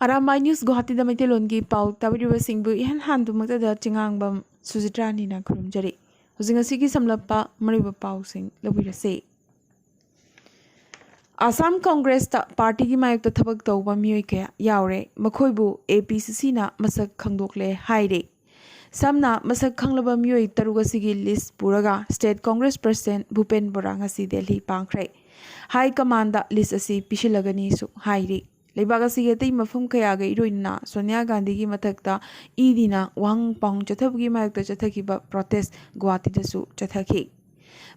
Arambai News Guwahati da Maitelongi pau tabiriba singbu ihan handumata da chingangbam Suzitrani na kurumjari. Huzingasigi samlappa mariba pau sing labirase. Assam Congress ta party ki mayuk ta thabak tawba miyoi kaya yaure makhoibu APCC na masak khangdokle haire. Samna masak khanglaba miyoi tarugasi list puraga State Congress President Bhupen Bora ngasi Delhi pangkhre. High Command da list asi pishilagani su haire. Leibagasi yatay mafum kaya ga iroina Sonia Gandhi ki matakta idina wang pang chathabgi mayakta chathakiba protest Guwahati dasu chathaki.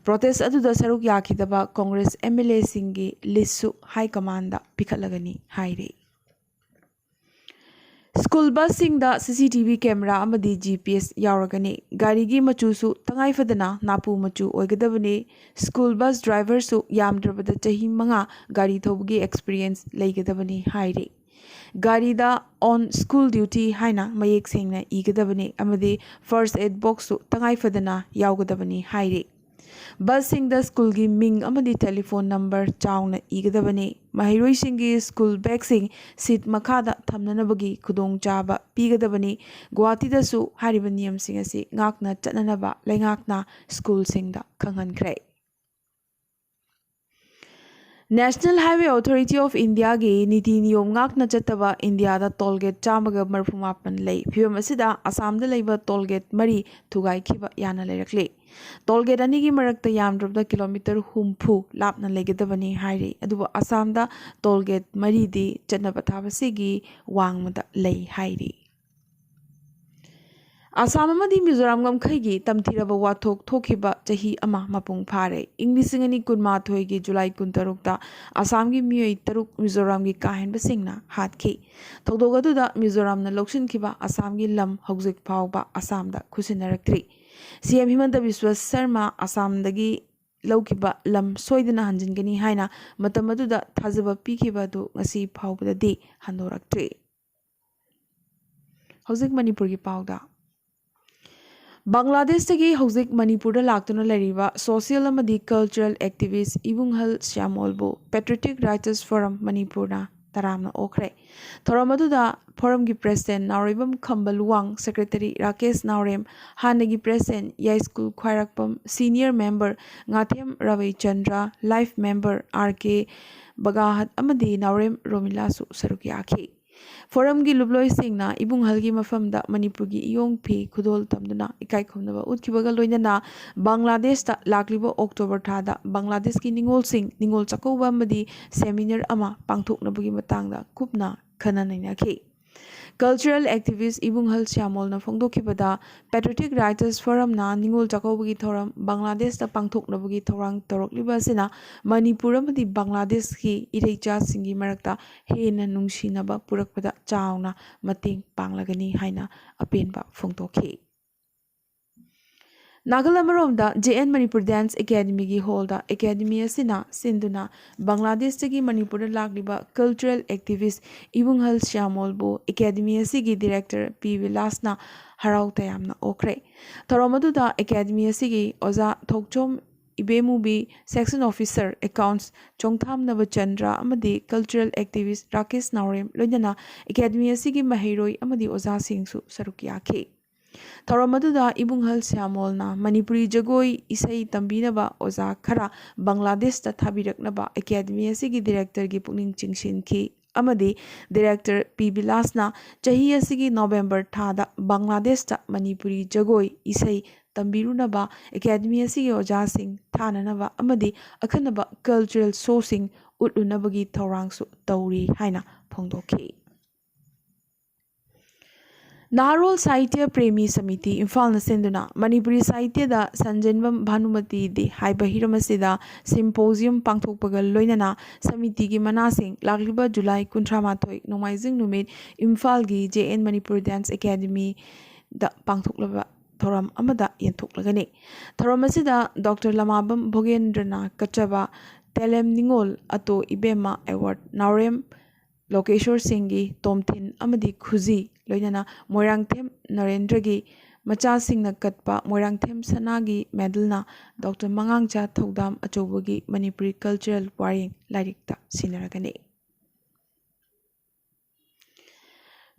Protest aduda saruk yakidaba Congress MLA singi listu High Command da pikhatlagani haire. School bus singda CCTV camera amadi GPS yauragani garigi machu su tangai fadana napu machu oigadabani school bus driver su yamdrabada chahi manga gari thobgi experience leigadabani haire gari da on school duty haina mayek sengna igadabani amadi first aid box su tangai fadana yaugadabani haire bus singda school gi ming amadi telephone number chawna igadabani mahiroi singi school bag sing seat makada thamnanabagi khudong chaba pigadabani Guwahati da su hariba niyam sing asi ngakna chatnanaba leingakna school singda khanghankhre. National Highway Authority of India gi niti niyom ngakna chataba India da tollgate chamaga marfumapan lei phibam asida Assam da leiba tollgate mari thugai khiba yana leirakle tollgate ani gi marakta yamdrabda kilometer humpu lapna legedabani hairi aduba Assam da tollgate mari di chatnaba thabasigi wangmada lei hairi. Assam amadi Mizoram ngamkhaigi tamthiraba wathok thokhiba chahi ama mapung phare inglisingani kunmathoi gi July 16 ta Assam gi miyoi taruk Mizoram gi kahenba singna hatkhi thogdogaduda Mizoram na lokshin khiba Assam gi lam hojik phawba Assam da khusinaraktri CM Himanta Biswa Sarma Assam dagi laukiba lam soidana hanjingani haina matamaduda thajaba pikhiba du ngasi phawbadadi handoraktri. Hojik Manipur gi pawda Bangladesh tagi hojik Manipur da laktuna lariba social amadi cultural activist Ibunghal Syamolbu Patriotic Writers Forum Manipur na taramna okre thoramadu forum gi president Nauribam Khambaluwang secretary Rakesh Naurem hanagi president Yai School Khwairakpam senior member Ngathem Ravi Chandra life member RK Bagahat amadi Naurem Romila su sarukyakhi Forum gi lubloi singna Ibunghal gi mafamda Manipur gi iyong phi khudol tamduna ikai khomnaba utkibaga loinana Bangladesh ta laklibo October thada Bangladesh ki ningol sing ningol chakouba amadi seminar ama pangthoknabagi matangda kupna khananainakhi Cultural activist Ibunghal Syamol na phongdokhibada Patriotic Writers Forum na ningol chakobagi thoram Bangladesh ta pangthoknabagi thorang torokliba sina Manipur amadi Bangladesh ki ireicha singi marakta hena nungsinaba purakpada chauna mateng panglagani haina apenba phongdokhi Nagalamaromda JN Manipur Dance Academy gi holda Academy asina sinduna Bangladesh tagi Manipur da lagliba cultural activist Ibunghal Syamolbu Academy asigi director P Vilasna harau tayamna okre thoromaduda Academy asigi oza thokchom Ibemubi section officer accounts Chongtham Navachandra amadi cultural activist Rakesh Naurem loinana Academy asigi mahiroi amadi oza singsu sarukyakhi Thoromaduda Ibunghal Syamolna Manipuri Jagoi Isai Tambinaba Oza Khara Bangladesh ta thabiraknaba Academy asigi director gi pukning chingsinki amadi director P Bilasna chahi asigi November thada Bangladesh ta Manipuri Jagoi Isai Tambirunaba Academy asigi oja sing thananaba amadi akhanaba cultural sourcing utlunabagi thorangsu tauri haina phongdokhi Narol Sahitya Premi Samiti Imphal na senduna Manipuri Sahitya da Sanjanvam Bhanumati di haiba hiramasida symposium pangthokpaga loinana samiti gi manasing lagliba July 18 nomaijing numit Imphal gi JN Manipur Dance Academy da pangthoklaba thoram amada yenthoklagani thoram asida Dr Lamabam Bhogendrana Kachaba Telem Ningol ato Ibema Award Naurem Lokeshwar Singhi Tomthin amadi Khuzi loinana Moirangthem Narendragi Machasingna Katpa Moirangthem Sanagi Medalna Dr Mangangcha Thodam Achobagi Manipuri Cultural Waring Larikta Sinaragani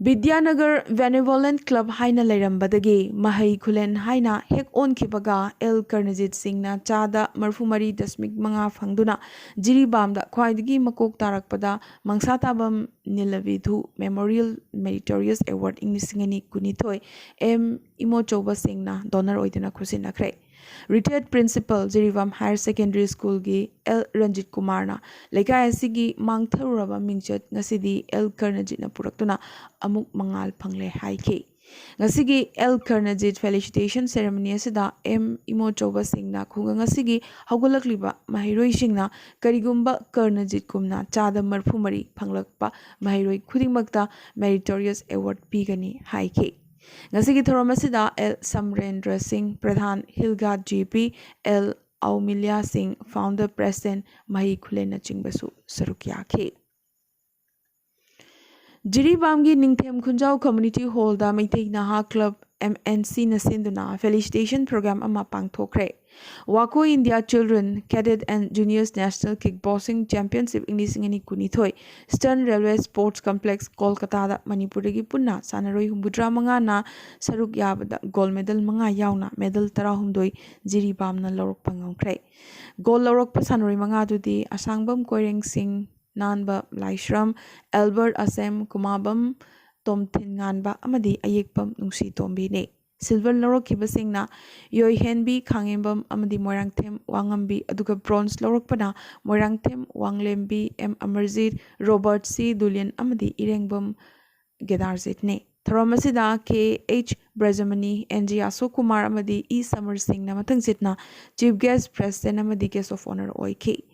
Vidyanagar Benevolent Club haina lairambadagi mahai khulen haina hek onkibaga L Karnajit Singhna chada marfumari dasmik manga phangduna jiribamda khwaidagi makok tarakpada mangsatabam Nilavidhu Memorial Meritorious Award Inglisingani kunithoi M Imochoba Singhna donor oiduna khusinakre. Retired Principal Jirivam Higher Secondary School gi L Ranjit Kumarna lekai asigi mangtharuraba mingchat ngasidi L Karnajit na puraktuna amuk mangal phangle haike. Ngasigi L Karnajit felicitation ceremony asida M Imochoba Singhna khunga ngasigi haugalakliba mahiroi singna karigumba Karnajit kumna chada marfumari phanglakpa mahiroi khudingmakta meritorious award pigani haike. Ngasigi thoramasida L Samrendra Singh Pradhan Hilgad GP L Aumilia Singh Founder President Mahi Khulena Chingbasu Sarukyake. Jiribamgi Ningthem Khunjau Community Hall da Maitai Naha Club MNC Nasinduna Felicitation Program ama pangthokre. Wako India Children Cadet and Juniors National Kickboxing Championship Inglisingani kunithoi Stern Railway Sports Complex Kolkata da Manipuragi punna sanaroi humbudra manga na saruk yabada gold medal manga yauna medal tara humdoi Jiribamna lorok pangongkre. Gold lorok pa sanaroi manga dudi Asangbam Koireng Singh Nanba Laishram Albert Asem Kumabam Tomthin Nganba amadi Ayekpam Nungsi Tombi ne. Silver lorok kibasingna Yoi Henbi Kangembam amadi Moirangthem Wangambi aduga bronze lorok pana Moirangthem Wanglembi M Amarjit Robert C Dulian amadi Irengbam Gedarzit ne. Tharamasida K H Brajamani NG Asok Kumar amadi E Samar Singh na matang sitna Chief Guest President amadi Guest of Honor OIK.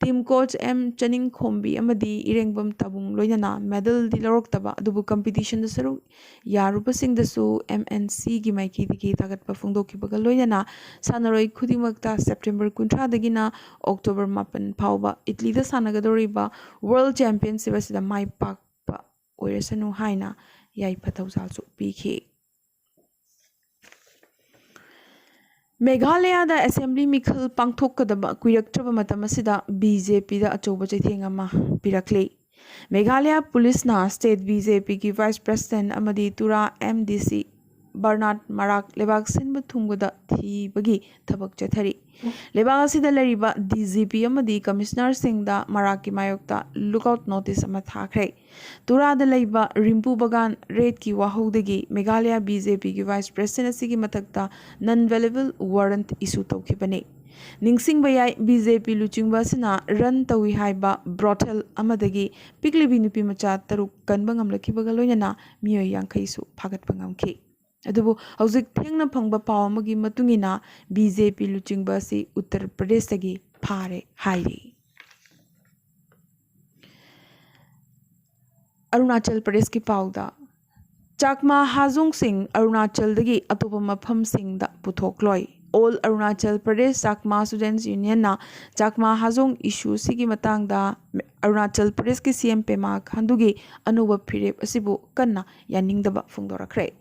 Team Coach M Chaning Khombi amadi Irengbam Tabung loinana medal di lorok taba adubu competition da saru yarupa sing da su MNC gi maiki digi tagat pa fungdo ki bagal loinana sanaroi khudimakta September 13 dagina October 8 phauba Italy da sanagadoriba World Championship asida mai pak pa oirasanu haina yai pathausal su pikhi. Meghalaya da Assembly Mikhal Pangthokadaba Kuiraktraba Matamasida BJP da Achoba Chaithengama Pirakle. Meghalaya Police na State BJP ki Vice President Amadi Tura MDC Bernard Marak Lebak Sinba Thungada Thi Bagi Thabak Chathari. Lebak Asida Lariba DGP Amadi Commissioner Singh da Maraki Mayokta Lookout Notice ama thakre. Tura da Laiba Rimpu Bagan Red ki Wahogdagi Meghalaya BJP ki Vice President Asigi Matakta Non-Valuable Warrant issue tawkhibane. Ningsing Bayai BJP Luchingba Sina Run Tawi Haiba Brothel Amadagi Piklibi Nupi Macha Taruk Kanbangam Lakibagaloyana Mio Yankaisu Pagat Pangamki. Adubu Hauzik Tengna Pangba Pawamagi Matungina BJP Luchingba si Uttar Pradesh Tagi Pare Hairi. Arunachal Pradesh ki Pauda Chakma Hazung Singh Arunachal Dagi Atopa Mapham Singh da Puthokloy. All Arunachal Pradesh Chakma Students Union na Chakma Hazong issue sigi matang da Arunachal Pradesh ki CM Pema Khandugi anuba phirep asibu kanna yaningdaba phungdorakre.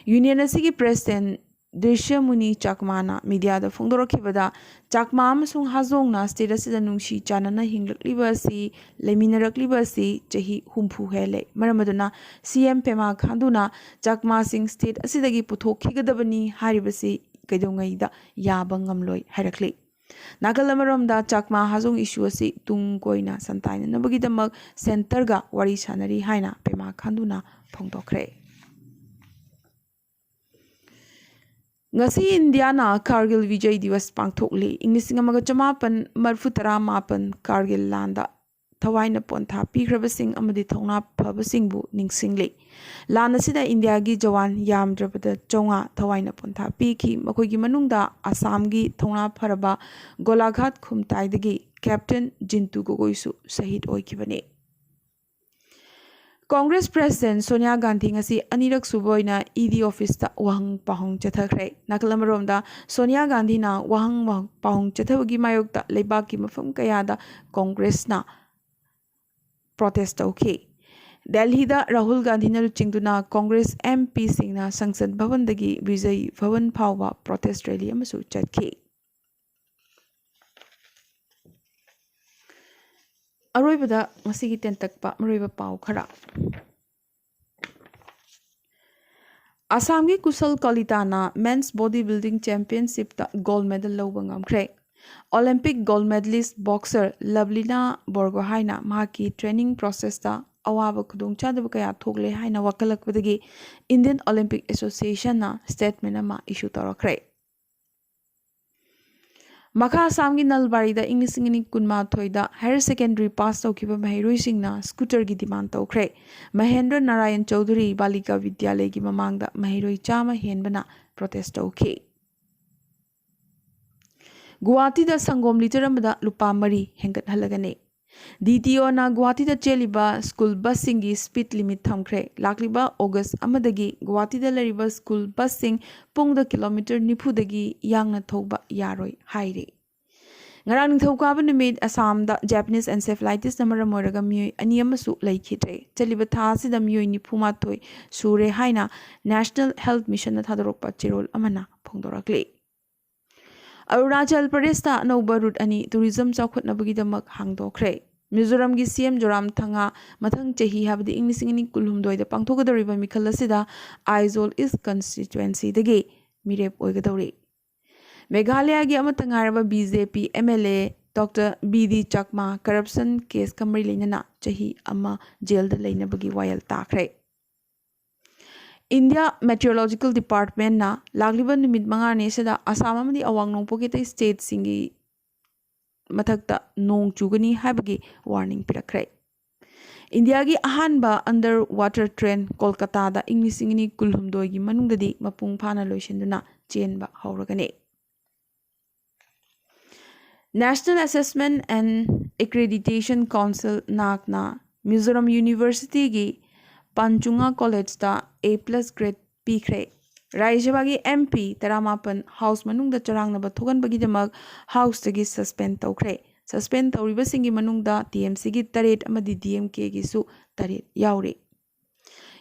Union asigi President Drisha Muni Chakmana media da phungdorakhibada Chakma amasung Hazong na state asida nungshi chanana hinglakliba si leminarakliba si chahi humphu hele maramaduna CM Pema Khanduna Chakma Singh state asidagi puthokhigadabani haribasi Kaidongaida Yabangam Loy Harakli. Nagalamaramda Chakma Hazong issue si Tung Koina Santaina Nabagidamak Centerga Wari Sanari Haina Pema Khanduna Pongdokre. Ngasi Indiana Kargil Vijay Divas Pangthokli Inglisingamaga Chamapan Marfutara Mapan Kargil Landa Tawaina Ponta Pikrabasing Amadi Tona Pabasingbu Ningsingli. Lana sida India gi Jawan Yam Drapata Chonga Tawaina Ponta Piki Makogi Manungda Assam gi Thona Paraba Golaghat Khumtaidagi Captain Jintu Gogoisu Sahid Oikibane. Congress President Sonia Gandhi ngasi anirak suboina ED office ta wahang pahong chathakre. Nakalamaromda Sonia Gandhi na wahang pahong chathabagi mayokta leibaki mafam kayada Congress na protest okay. Delhi da Rahul Gandhi na luchingduna Congress MP Singna Sangsad Bhavan dagi Vijay Bhavan Phawba protest rally amasu chatke. Aroibada masigi tentakpa maroiba pau khara. Assam की कुशल कलिताना men's body building championship gold medal लौब ngamkhre Olympic gold medallist boxer Lovlina बोरगोहाइना माकी training process ता अवाब खुदुंग चादब कया थोगले हाइना वकलकबदगी इंडियन ओलंपिक एसोसिएशन ना स्टेटमेंट अमा इशू तौरखरे मखा असम की नलबारी इंग्लिसिंग कुनमाथोद हायर सेकेंडरी पास तौखिबा महैरोइसिंगना स्कूटर की डिमांड तौखरे महेंद्र नारायण चौधरी बालिका विद्यालय की ममांगदा महैरोइ चामा हेनबना प्रोटेस्ट तौखि गुवाहाटी दा संगोम लीटर अमदा लुपा मरी हेंगत हलगने DTO ना गुवाहाटी दा चेलिबा स्कूल बस सिंगी स्पीड लिमिट थमखरे लाकलिबा अगस्त अमदगी गुवाहाटी दा लरिबा स्कूल बस सिंग पुंगदा kilometre निफुदगी यांगना थौबा यारोय हाइरे ngarang ningthaukabu numit assam da japanese encephalitis namara moiraga mioi ani amasu laikhitre chaliba tha sida mioi nifuma thoi sure haina national health mission na thadorokpa chirol amana phongdorakle arunachal pradesh ta anouba route ani tourism chawkhotnabagi damak hangdokre Mizoram की CM Joram Thanga मथंग चही हाबदी इंग्लिसिंग नि कुलहुमदोय the पांगथोगदरिबा मिखल असिदा Aizawl इस constituency दगे मिरेप ओइगदौरी मेघालय की अमतंगारबा BJP MLA doctor BD Chakma corruption case कमरी लेना चही अमा जेल द लेनबगी वायल ताखरे इंडिया मेट्रोलॉजिकल डिपार्टमेंट ना लागलिबा निमित मंगाने सदा असम अमदी अवांग नोंपोके ते स्टेट सिंगी मथक्ता नोंग चुगनी हाबगी वार्निंग पिरखरे इंडिया की अहानबा अंडर वाटर ट्रेन कोलकाता दा इंग्लिसिंगनी कुलहुमदोय की मनुंगददी मपुंग फाना लोइसिंदुना चेनबा हौरगने National Assessment and Accreditation Council नाकना मिजोरम यूनिवर्सिटी की पंचुंगा कॉलेज ता A+ ग्रेड पीखरे राज्यसभा MP तरामापन हाउस मनुंगदा चरांगनबा थोगनबगीदमक हाउस तगी सस्पेंड तौखरे सस्पेंड तौरिबसिंगी मनुंगदा TMC की 8 अमदी DMK की सु 8 यावरे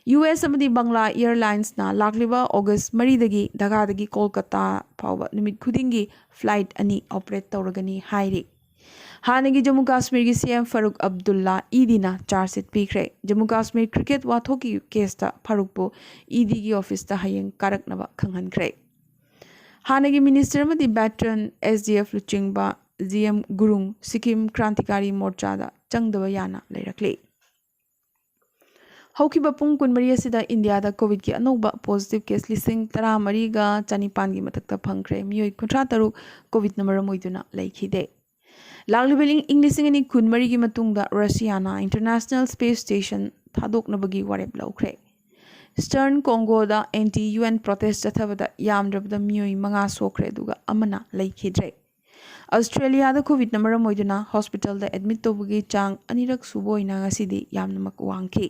US अमदी बांग्ला एयरलाइंस ना लाकलिबा अगस्त मरीदगी ढाकादगी कोलकाता फाउबा निमित खुदिंगी फ्लाइट अनि ऑपरेट तौरगनी हाइरे हानगी जम्मू कश्मीर की CM फारूक अब्दुल्ला ईदीना चार्जशीट पीखरे जम्मू कश्मीर क्रिकेट वाथोकी केसता फारूकपो ईडी की ऑफिस ता हयेंग कारकनबा खंगहनखरे हानगी मिनिस्टर अमदी बैटरन SDF लुचिंगबा GM गुरुंग सिक्किम क्रांतिकारी मोर्चादा चंगदबा याना लेरखले हौखिबा पुंग कुनमरी असिदा इंडियादा कोविड की अनौबा पॉजिटिव केस लिसिंग 13 चनिपान की मथक्ता फंखरे मियोई 13 कोविड नंबर मोइदुना लैखिदे लागलिबलिंग इंग्लिसिंग अनि कुनमरी की मतुंगदा रशियाना इंटरनेशनल स्पेस स्टेशन थादोकनबगी वारेप लौखरे स्टर्न कोंगोदा एंटी UN प्रोटेस्ट चथबदा यामद्रबदा मियोई 5 सोखरे दुगा अमना लैखिद्रे ऑस्ट्रेलिया कोविड नंबर मोइदुना हॉस्पिटल दा एडमिट तोबगी चांग अनिरक सुबोइना ngasiदी यामनमक वांगखि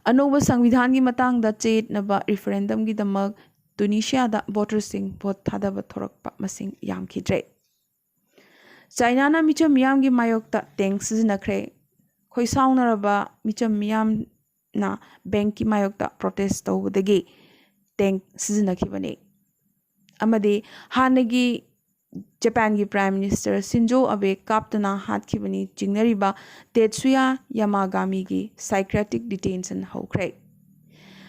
अनौब संविधान की मतंग दा चेतनबा रिफरेंडम की दमक टूनिशिया दा वोटर सिंग भोट थादब थोरकपा मसिंग यामखिद्रे चाइना ना मिचम मियाम की मायोक्ता टैंक सिजनखरे खोइसाउनरबा मिचम मियाम ना बैंक की मायोक्ता प्रोटेस्ट तौबदगी टैंक सिजनखिबने अमदे हानगी जापान की प्राइम मिनिस्टर सिंजो अबे काप्तना हाथखिबनी चिंगनरिबा तेत्सुया यामागामी की साइक्रेटिक डिटेंशन हौखरे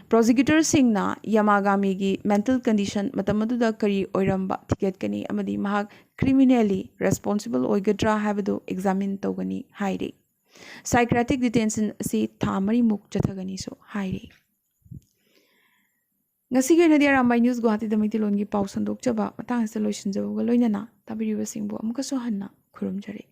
प्रोसिक्यूटर सिंगना यामागामी की मेंटल कंडीशन मतमदुदा करी ओइरंबा थिकेटकनी अमदी महाक क्रिमिनली रेस्पॉन्सिबल ओइगद्रा हाबदो एग्जामिन तौगनी हाइरे साइक्रेटिक डिटेंशन से थामरी मुक चथगनी सो हाइरे ngasi ge na dia Arambai news Guwahati da maitilon gi paw sandok chaba matang sa loisin jaw ga loinana tabiriba singbo amka so hanna khurumjare